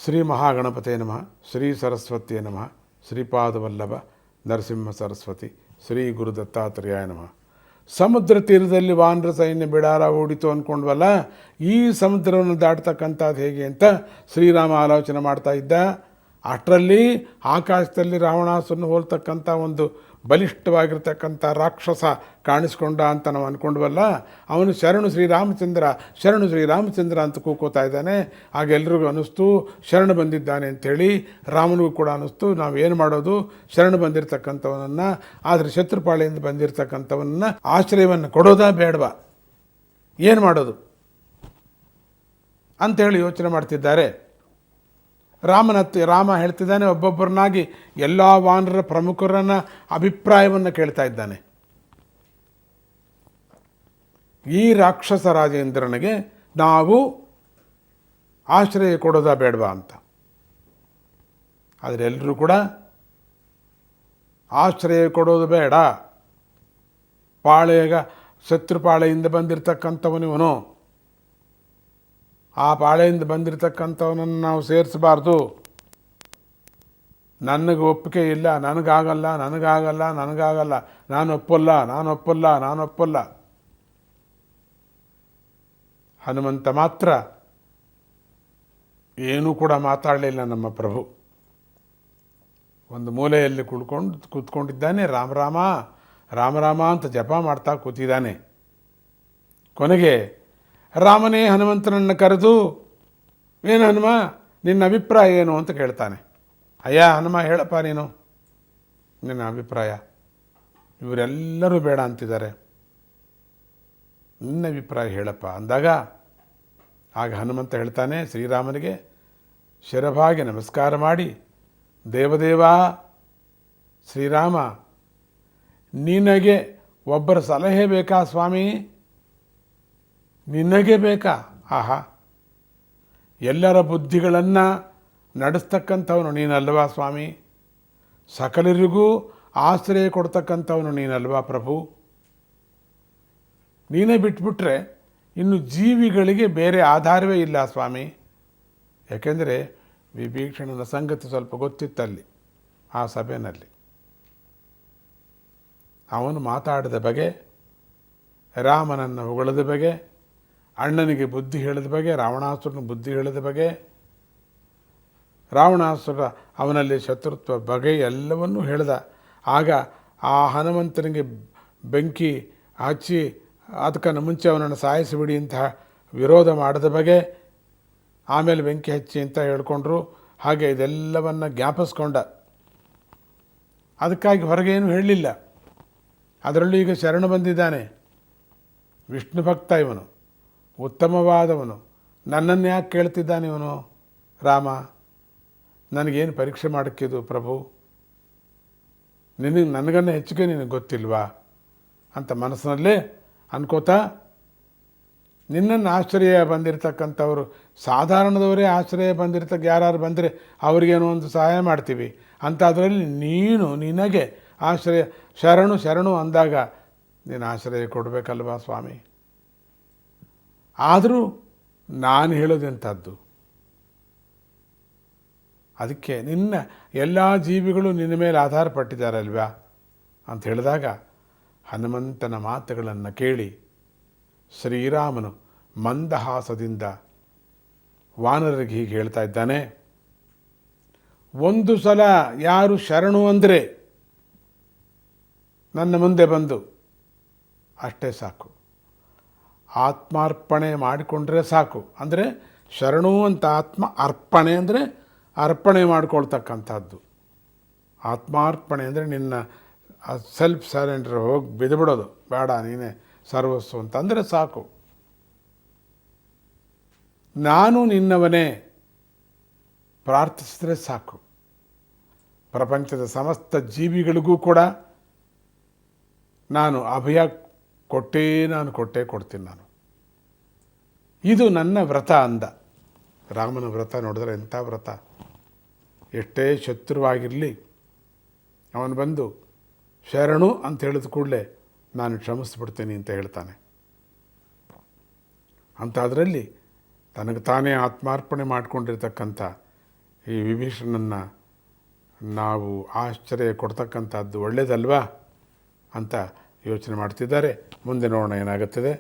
ಶ್ರೀ ಮಹಾಗಣಪತೇ ನಮಃ, ಶ್ರೀ ಸರಸ್ವತಿಯೇ ನಮಃ, ಶ್ರೀಪಾದವಲ್ಲಭ ನರಸಿಂಹ ಸರಸ್ವತಿ, ಶ್ರೀ ಗುರು ದತ್ತಾತ್ರೇಯಾಯ ನಮಃ. ಸಮುದ್ರ ತೀರದಲ್ಲಿ ವಾನರ ಸೈನ್ಯ ಬಿಡಾರ ಹೂಡಿತು ಅಂದ್ಕೊಂಡ್ವಲ್ಲ, ಈ ಸಮುದ್ರವನ್ನು ದಾಟ್ತಕ್ಕಂಥದ್ದು ಹೇಗೆ ಅಂತ ಶ್ರೀರಾಮ ಆಲೋಚನೆ ಮಾಡ್ತಾ ಇದ್ದ. ಅಷ್ಟರಲ್ಲಿ ಆಕಾಶದಲ್ಲಿ ರಾವಣಾಸುರನ ಹೋಲ್ತಕ್ಕಂಥ ಒಂದು ಬಲಿಷ್ಠವಾಗಿರ್ತಕ್ಕಂಥ ರಾಕ್ಷಸ ಕಾಣಿಸ್ಕೊಂಡ ಅಂತ ನಾವು ಅಂದ್ಕೊಂಡ್ವಲ್ಲ, ಅವನು ಶರಣು ಶ್ರೀರಾಮಚಂದ್ರ, ಶರಣು ಶ್ರೀರಾಮಚಂದ್ರ ಅಂತ ಕೂಕೋತಾ ಇದ್ದಾನೆ. ಆಗ ಎಲ್ರಿಗೂ ಅನ್ನಿಸ್ತು ಶರಣು ಬಂದಿದ್ದಾನೆ ಅಂಥೇಳಿ. ರಾಮನಿಗೂ ಕೂಡ ಅನ್ನಿಸ್ತು ನಾವೇನು ಮಾಡೋದು, ಶರಣು ಬಂದಿರತಕ್ಕಂಥವನನ್ನು, ಆದರೆ ಶತ್ರುಪಾಳೆಯಿಂದ ಬಂದಿರತಕ್ಕಂಥವನನ್ನು ಆಶ್ರಯವನ್ನು ಕೊಡೋದಾ ಬೇಡವಾ, ಏನು ಮಾಡೋದು ಅಂಥೇಳಿ ಯೋಚನೆ ಮಾಡ್ತಿದ್ದಾರೆ. ರಾಮ ಹೇಳ್ತಿದ್ದಾನೆ, ಒಬ್ಬೊಬ್ಬರನ್ನಾಗಿ ಎಲ್ಲ ವಾನರ ಪ್ರಮುಖರನ್ನ ಅಭಿಪ್ರಾಯವನ್ನು ಕೇಳ್ತಾ ಇದ್ದಾನೆ. ಈ ರಾಕ್ಷಸ ರಾಜೇಂದ್ರನಿಗೆ ನಾವು ಆಶ್ರಯ ಕೊಡೋದಾ ಬೇಡವಾ ಅಂತ. ಆದರೆ ಎಲ್ಲರೂ ಕೂಡ ಆಶ್ರಯ ಕೊಡೋದು ಬೇಡ, ಶತ್ರುಪಾಳೆಯಿಂದ ಬಂದಿರತಕ್ಕಂಥವನಿವನು, ಆ ಪಾಳೆಯಿಂದ ಬಂದಿರತಕ್ಕಂಥವನನ್ನು ನಾವು ಸೇರಿಸಬಾರ್ದು, ನನಗೆ ಒಪ್ಪಿಗೆ ಇಲ್ಲ, ನನಗಾಗಲ್ಲ, ನಾನು ಒಪ್ಪಲ್ಲ. ಹನುಮಂತ ಮಾತ್ರ ಏನೂ ಕೂಡ ಮಾತಾಡಲಿಲ್ಲ. ನಮ್ಮ ಪ್ರಭು ಒಂದು ಮೂಲೆಯಲ್ಲಿ ಕೂತ್ಕೊಂಡಿದ್ದಾನೆ, ರಾಮ ಅಂತ ಜಪ ಮಾಡ್ತಾ ಕೂತಿದ್ದಾನೆ. ಕೊನೆಗೆ ರಾಮನೇ ಹನುಮಂತನನ್ನು ಕರೆದು, ಏನು ಹನುಮ, ನಿನ್ನ ಅಭಿಪ್ರಾಯ ಏನು ಅಂತ ಕೇಳ್ತಾನೆ. ಅಯ್ಯ ಹನುಮ, ಹೇಳಪ್ಪ ನೀನು ನಿನ್ನ ಅಭಿಪ್ರಾಯ, ಇವರೆಲ್ಲರೂ ಬೇಡ ಅಂತಿದ್ದಾರೆ, ನಿನ್ನ ಅಭಿಪ್ರಾಯ ಹೇಳಪ್ಪ ಅಂದಾಗ, ಆಗ ಹನುಮಂತ ಹೇಳ್ತಾನೆ ಶ್ರೀರಾಮನಿಗೆ ಶಿರಭಾಗಿ ನಮಸ್ಕಾರ ಮಾಡಿ, ದೇವದೇವ ಶ್ರೀರಾಮ, ನಿನಗೆ ಒಬ್ಬರ ಸಲಹೆ ಬೇಕಾ ಸ್ವಾಮಿ, ನಿನಗೆ ಬೇಕಾ? ಆಹಾ, ಎಲ್ಲರ ಬುದ್ಧಿಗಳನ್ನು ನಡೆಸ್ತಕ್ಕಂಥವನು ನೀನಲ್ವಾ ಸ್ವಾಮಿ, ಸಕಲರಿಗೂ ಆಶ್ರಯ ಕೊಡ್ತಕ್ಕಂಥವನು ನೀನಲ್ವಾ ಪ್ರಭು. ನೀನೇ ಬಿಟ್ಬಿಟ್ರೆ ಇನ್ನು ಜೀವಿಗಳಿಗೆ ಬೇರೆ ಆಧಾರವೇ ಇಲ್ಲ ಸ್ವಾಮಿ. ಯಾಕೆಂದರೆ ವಿಭೀಷಣನ ಸಂಗತಿ ಸ್ವಲ್ಪ ಗೊತ್ತಿತ್ತಲ್ಲಿ ಆ ಸಭೆಯಲ್ಲಿ. ಅವನು ಮಾತಾಡಿದ ಬಗೆ, ರಾಮನನ್ನು ಹೊಗಳದ ಬಗೆ, ಅಣ್ಣನಿಗೆ ಬುದ್ಧಿ ಹೇಳಿದ ಬಗೆ, ರಾವಣಾಸುರನ ಬುದ್ಧಿ ಹೇಳಿದ ಬಗೆ, ರಾವಣಾಸುರ ಅವನಲ್ಲಿ ಶತ್ರುತ್ವ ಬಗೆ ಎಲ್ಲವನ್ನೂ ಹೇಳಿದ. ಆಗ ಆ ಹನುಮಂತನಿಗೆ ಬೆಂಕಿ ಹಚ್ಚಿ ಅದಕ್ಕನ್ನು ಮುಂಚೆ ಅವನನ್ನು ಸಾಯಿಸಿಬಿಡಿ ಅಂತ ವಿರೋಧ ಮಾಡಿದ ಬಗೆ, ಆಮೇಲೆ ಬೆಂಕಿ ಹಚ್ಚಿ ಅಂತ ಹೇಳ್ಕೊಂಡ್ರು. ಹಾಗೆ ಇದೆಲ್ಲವನ್ನು ಜ್ಞಾಪಿಸ್ಕೊಂಡ. ಅದಕ್ಕಾಗಿ ಹೊರಗೇನು ಹೇಳಲಿಲ್ಲ. ಅದರಲ್ಲೂ ಈಗ ಶರಣ ಬಂದಿದ್ದಾನೆ, ವಿಷ್ಣು ಭಕ್ತ ಇವನು, ಉತ್ತಮವಾದವನು. ನನ್ನನ್ನು ಯಾಕೆ ಕೇಳ್ತಿದ್ದಾನೆ ಇವನು ರಾಮ, ನನಗೇನು ಪರೀಕ್ಷೆ ಮಾಡೋಕ್ಕಿದು ಪ್ರಭು, ನನಗನ್ನ ಹೆಚ್ಚಿಗೆ ನಿನಗೆ ಗೊತ್ತಿಲ್ವಾ ಅಂತ ಮನಸ್ಸಿನಲ್ಲೇ ಅನ್ಕೋತಾ, ನಿನ್ನನ್ನು ಆಶ್ರಯ ಬಂದಿರತಕ್ಕಂಥವ್ರು ಸಾಧಾರಣದವರೇ ಆಶ್ರಯ ಯಾರು ಬಂದರೆ ಅವ್ರಿಗೇನೋ ಒಂದು ಸಹಾಯ ಮಾಡ್ತೀವಿ ಅಂತ, ಅದರಲ್ಲಿ ನಿನಗೆ ಆಶ್ರಯ ಶರಣು ಅಂದಾಗ ನೀನು ಆಶ್ರಯ ಕೊಡಬೇಕಲ್ವಾ ಸ್ವಾಮಿ. ಆದರೂ ನಾನು ಹೇಳೋದೆಂಥದ್ದು, ಅದಕ್ಕೆ ನಿನ್ನ ಎಲ್ಲ ಜೀವಿಗಳು ನಿನ್ನ ಮೇಲೆ ಆಧಾರ ಪಟ್ಟಿದ್ದಾರಲ್ವಾ ಅಂತ ಹೇಳಿದಾಗ, ಹನುಮಂತನ ಮಾತುಗಳನ್ನು ಕೇಳಿ ಶ್ರೀರಾಮನು ಮಂದಹಾಸದಿಂದ ವಾನರರಿಗೆ ಹೀಗೆ ಹೇಳ್ತಾ ಇದ್ದಾನೆ. ಒಂದು ಸಲ ಯಾರು ಶರಣು ಅಂದರೆ ನನ್ನ ಮುಂದೆ ಬಂದು ಅಷ್ಟೇ ಸಾಕು, ಆತ್ಮಾರ್ಪಣೆ ಮಾಡಿಕೊಂಡ್ರೆ ಸಾಕು. ಅಂದರೆ ಶರಣು ಅಂತ ಆತ್ಮ ಅರ್ಪಣೆ ಅಂದರೆ ಅರ್ಪಣೆ ಮಾಡಿಕೊಳ್ತಕ್ಕಂಥದ್ದು. ಆತ್ಮಾರ್ಪಣೆ ಅಂದರೆ ನಿನ್ನ ಸೆಲ್ಫ್ ಸರೆಂಡರ್, ಹೋಗಿ ಬಿದ್ದುಬಿಡೋದು, ಬೇಡ ನೀನೇ ಸರ್ವಸ್ಸು ಅಂತಂದರೆ ಸಾಕು. ನಾನು ನಿನ್ನವನೇ ಪ್ರಾರ್ಥಿಸಿದ್ರೆ ಸಾಕು. ಪ್ರಪಂಚದ ಸಮಸ್ತ ಜೀವಿಗಳಿಗೂ ಕೂಡ ನಾನು ಅಭಯ ಕೊಡ್ತೀನಿ ನಾನು. ಇದು ನನ್ನ ವ್ರತ ಅಂದ. ರಾಮನ ವ್ರತ ನೋಡಿದ್ರೆ ಎಂಥ ವ್ರತ, ಎಷ್ಟೇ ಶತ್ರುವಾಗಿರಲಿ ಅವನು ಬಂದು ಶರಣು ಅಂತ ಹೇಳಿದ ಕೂಡಲೇ ನಾನು ಕ್ಷಮಿಸ್ಬಿಡ್ತೀನಿ ಅಂತ ಹೇಳ್ತಾನೆ. ಅಂಥದ್ರಲ್ಲಿ ತನಗೆ ತಾನೇ ಆತ್ಮಾರ್ಪಣೆ ಮಾಡಿಕೊಂಡಿರ್ತಕ್ಕಂಥ ಈ ವಿಭೀಷಣನ್ನು ನಾವು ಆಶ್ಚರ್ಯ ಕೊಡ್ತಕ್ಕಂಥದ್ದು ಒಳ್ಳೆಯದಲ್ವಾ ಅಂತ ಯೋಚನೆ ಮಾಡ್ತಿದ್ದಾರೆ. ಮುಂದೆ ನೋಡೋಣ ಏನಾಗುತ್ತದೆ.